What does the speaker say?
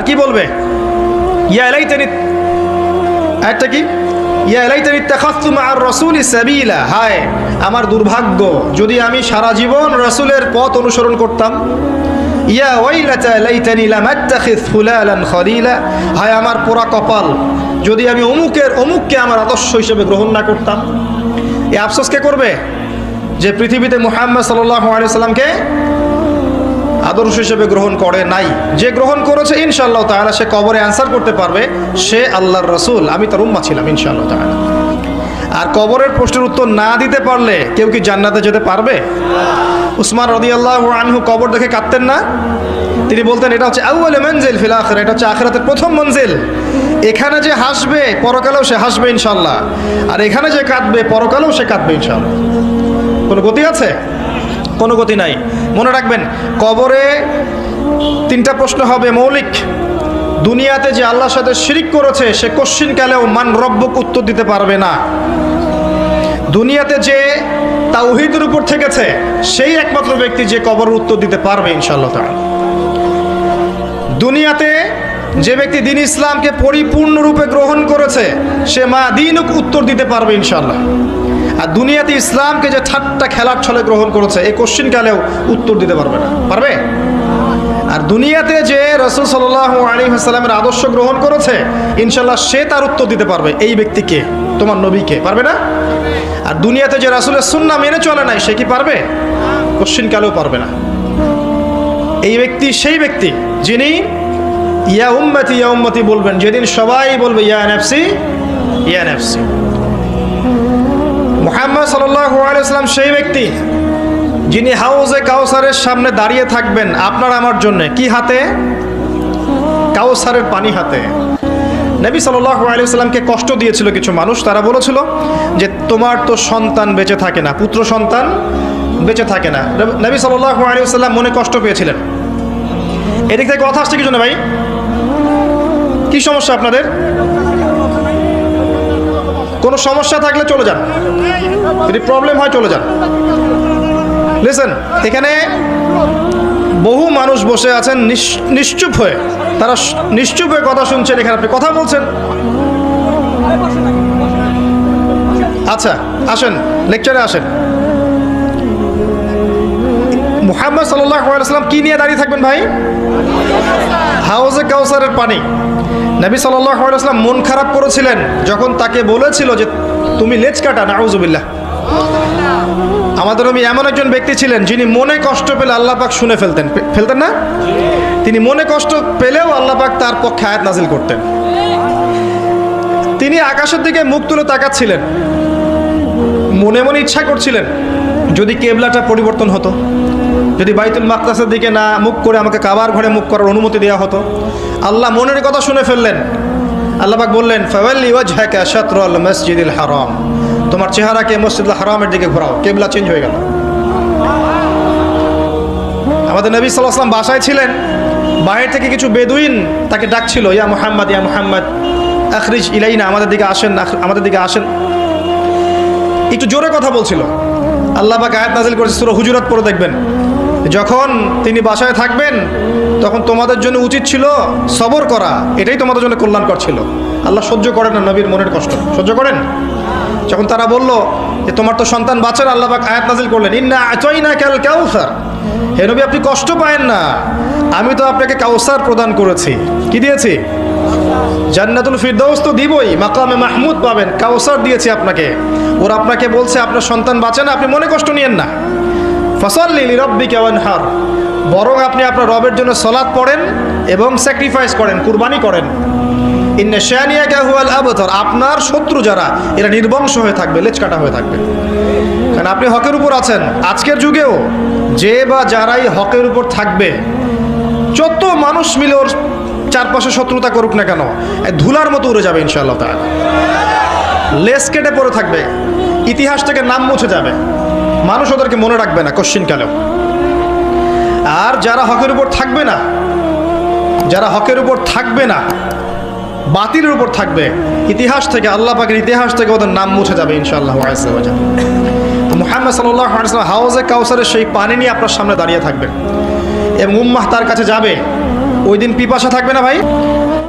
আর কি বলবে? ইয়া লাইতানি, একটা কি, ইয়া লাইতানি ইত্তাখাযতু মা'আর রাসূলি সাবিলা, হায় আমার দুর্ভাগ্য যদি আমি সারা জীবন রাসূলের পথ অনুসরণ করতাম। ইয়া ওয়াইলাতা লাইতানি লাম আত্তাখিয ফুলালান খলিলা, হায় আমার পোড়া কপাল যদি আমি অমুককে আমার আদর্শ হিসেবে গ্রহণ না করতাম। এই আফসোস কে করবে? যে পৃথিবীতে মুহাম্মদ সাল্লাল্লাহু আলাইহি ওয়াসাল্লামকে আদর্শ হিসেবে গ্রহণ করে নাই। যে গ্রহণ করেছে ইনশাআল্লাহ তাআলা সে কবরে অ্যানসার করতে পারবে সে আল্লাহর রাসূল, আমি তার উম্মাহ ছিলাম ইনশাআল্লাহ তাআলা। আর কবরের প্রশ্নের উত্তর না দিতে পারলে কেউ কি জান্নাতে যেতে পারবে? উসমান রাদিয়াল্লাহু আনহু কবর দেখে কাঁদতেন না? তিনি বলতেন এটা হচ্ছে আউয়াল মানজিল ফিল আখিরা, এটা হচ্ছে আখিরাতের প্রথম মঞ্জিল। এখানে যে হাসবে পরকালেও সে হাসবে ইনশাআল্লাহ, আর এখানে যে কাঁদবে পরকালেও সে কাঁদবে ইনশাআল্লাহ। কোনো গতি আছে? কোনো গতি নাই। মনে রাখবেন কবরে তিনটা প্রশ্ন হবে মৌলিক। দুনিয়াতে যে আল্লাহর সাথে শিরিক করেছে সে কোশ্চিনকালেও মান রব্বুক উত্তর দিতে পারবে না। দুনিয়াতে যে তাওহীদের উপর থেকেছে সেই একমাত্র ব্যক্তি যে কবরের উত্তর দিতে পারবে ইনশাআল্লাহ তাআলা। দুনিয়াতে যে ব্যক্তি দ্বীন ইসলামকে পরিপূর্ণরূপে গ্রহণ করেছে সে মা দিনুক উত্তর দিতে পারবে ইনশাআল্লাহ। আর দুনিয়াতে ইসলামকে যে ঠাট্টা খেলার ছলে গ্রহণ করেছে এই কোশ্চিনকালেও উত্তর দিতে পারবে না। পারবে? আর দুনিয়াতে যে রাসূল সাল্লাল্লাহু আলাইহি ওয়াসাল্লামের আদর্শ গ্রহণ করেছে ইনশাআল্লাহ সে তার উত্তর দিতে পারবে এই ব্যক্তিকে, তোমার নবীকে। পারবে না? আর দুনিয়াতে যে রাসূলের সুন্নাহ মেনে চলে নাই সে কি পারবে? কোশ্চিনকালেও পারবে না। এই ব্যক্তি সেই ব্যক্তি যিনি ইয়া উম্মতি বলবেন যেদিন সবাই বলবে ইয়া নাফসি ইয়া নাফসি। মুহাম্মদ সাল্লাল্লাহু আলাইহি ওয়াসাল্লাম সেই ব্যক্তি যিনি হাউজে কাউসারের সামনে দাঁড়িয়ে থাকবেন আপনার আমার জন্য, কি হাতে? কাউসারের পানি হাতে। নবী সাল্লাল্লাহু আলাইহি ওয়াসাল্লামকে কষ্ট দিয়েছিল কিছু মানুষ, তারা বলেছিল যে তোমার তো সন্তান বেঁচে থাকে না, পুত্র সন্তান বেঁচে থাকে না। নবী সাল্লাল্লাহু আলাইহি ওয়াসাল্লাম মনে কষ্ট পেয়েছিলেন। এদিক থেকে কথা আসছে কি জন্য ভাই? কি সমস্যা আপনাদের? কোনো সমস্যা থাকলে চলে যান, যদি প্রবলেম হয় চলে যান। লিসেন, এখানে বহু মানুষ বসে আছেন নিশ্চুপ হয়ে, তারা নিশ্চুপ হয়ে কথা শুনছেন, এখানে আপনি কথা বলছেন। আচ্ছা আসেন, লেকচারে আসেন। মুহাম্মদ সাল্লাল্লাহু আলাইহি ওয়াসাল্লাম কি নিয়ে দাঁড়িয়ে থাকবেন ভাই? হাউজে কাউসারের পানি। নবী সাল্লাল্লাহু আলাইহি ওয়াসাল্লাম মন খারাপ করেছিলেন যখন তাকে বলেছিল যে তুমি লেজ কাটা, নাউযুবিল্লাহ। আমাদের নবী এমন একজন ব্যক্তি ছিলেন যিনি মনে কষ্ট পেলে আল্লাহ পাক শুনে ফেলতেন না? তিনি মনে কষ্ট পেলেও আল্লাহ পাক তার পক্ষে আয়াত নাজিল করতেন। তিনি আকাশের দিকে মুখ তুলে তাকাচ্ছিলেন, মনে মনে ইচ্ছা করছিলেন যদি কিবলাটা পরিবর্তন হতো, যদি বাইতুল মাকদাসের দিকে না মুখ করে আমাকে কাবার ঘরে মুখ করার অনুমতি দেওয়া হতো। আল্লাহ মনের কথা শুনে ফেললেন। আল্লাহ পাক বললেন ফাওয়াল্লি ওয়াজহাকা শাতরাল মসজিদিল হারাম, তোমার চেহারাকে মসজিদুল হারামের দিকে ঘোরাও। কিবলা চেঞ্জ হয়ে গেল। আমাদের নবী সাল্লাল্লাহু আলাইহি ওয়াসাল্লাম বাসায় ছিলেন, বাইরে থেকে কিছু বেদুইন তাকে ডাকছিল, ইয়া মুহাম্মদ ইয়া মুহাম্মদ আখরিজ ইলাইনা, আমাদের দিকে আসেন, আমাদের দিকে আসেন। একটু জোরে কথা বলছিল। আল্লাহ পাক আয়াত নাজিল করেছে, সূরা হুজুরাত পড়ে দেখবেন। যখন তিনি বাসায় থাকবেন তখন তোমাদের জন্য উচিত ছিল সবর করা, এটাই তোমাদের জন্য কল্যাণকর ছিল। আল্লাহ সহ্য করেন না নবীর মনের কষ্ট, সহ্য করেন। যখন তারা বলল যে তোমার তো সন্তান বাঁচে না, আল্লাহ পাক আয়াত নাজিল করলেন ইন্না আতাইনাকাল কাউসার, হে নবী আপনি কষ্ট পায়েন না, আমি তো আপনাকে কাউসার প্রদান করেছি। কি দিয়েছি? জান্নাতুল ফিরদাউস তো দিবই, মাকামে মাহমুদ পাবেন, কাউসার দিয়েছি আপনাকে। ওরা আপনাকে বলছে আপনার সন্তান বাঁচে না, আপনি মনে কষ্ট নিয়েন না। ফাসাল্লি লিরাব্বিকা ওয়ানহার, বরং আপনি আপনার রবের জন্য সালাত পড়েন এবং স্যাক্রিফাইস করেন, কুরবানি করেন। ইন্না শানিয়াকা হুয়াল আবতার, আপনার শত্রু যারা এরা নির্বংশ হয়ে থাকবে, লেজ কাটা হয়ে থাকবে। কারণ আপনি হকের উপর আছেন। আজকের যুগেও যে বা যারাই হকের উপর থাকবে, যত মানুষ মিলে ওর চারপাশে শত্রুতা করুক না কেন, ধুলার মতো উড়ে যাবে ইনশাআল্লাহ তাআলা। লেজ কেটে পড়ে থাকবে, ইতিহাস থেকে নাম মুছে যাবে, মানুষ ওদেরকে মনে রাখবে না কোশ্চিনকালেও। আর যারা হকের উপর থাকবে না, যারা হকের উপর থাকবে না, বাতিলের উপর থাকবে, ইতিহাস থেকে, আল্লাহ পাকের ইতিহাস থেকে ওদের নাম মুছে যাবে ইনশাআল্লাহ আযজা ওয়া জাল। তো মুহাম্মদ সাল্লাল্লাহু আলাইহি ওয়াসাল্লাম হাউজে কাউসারের সেই পানি নিয়ে আপনার সামনে দাঁড়িয়ে থাকবেন এবং উম্মাহ তার কাছে যাবে ওই দিন পিপাসা থাকবে না ভাই?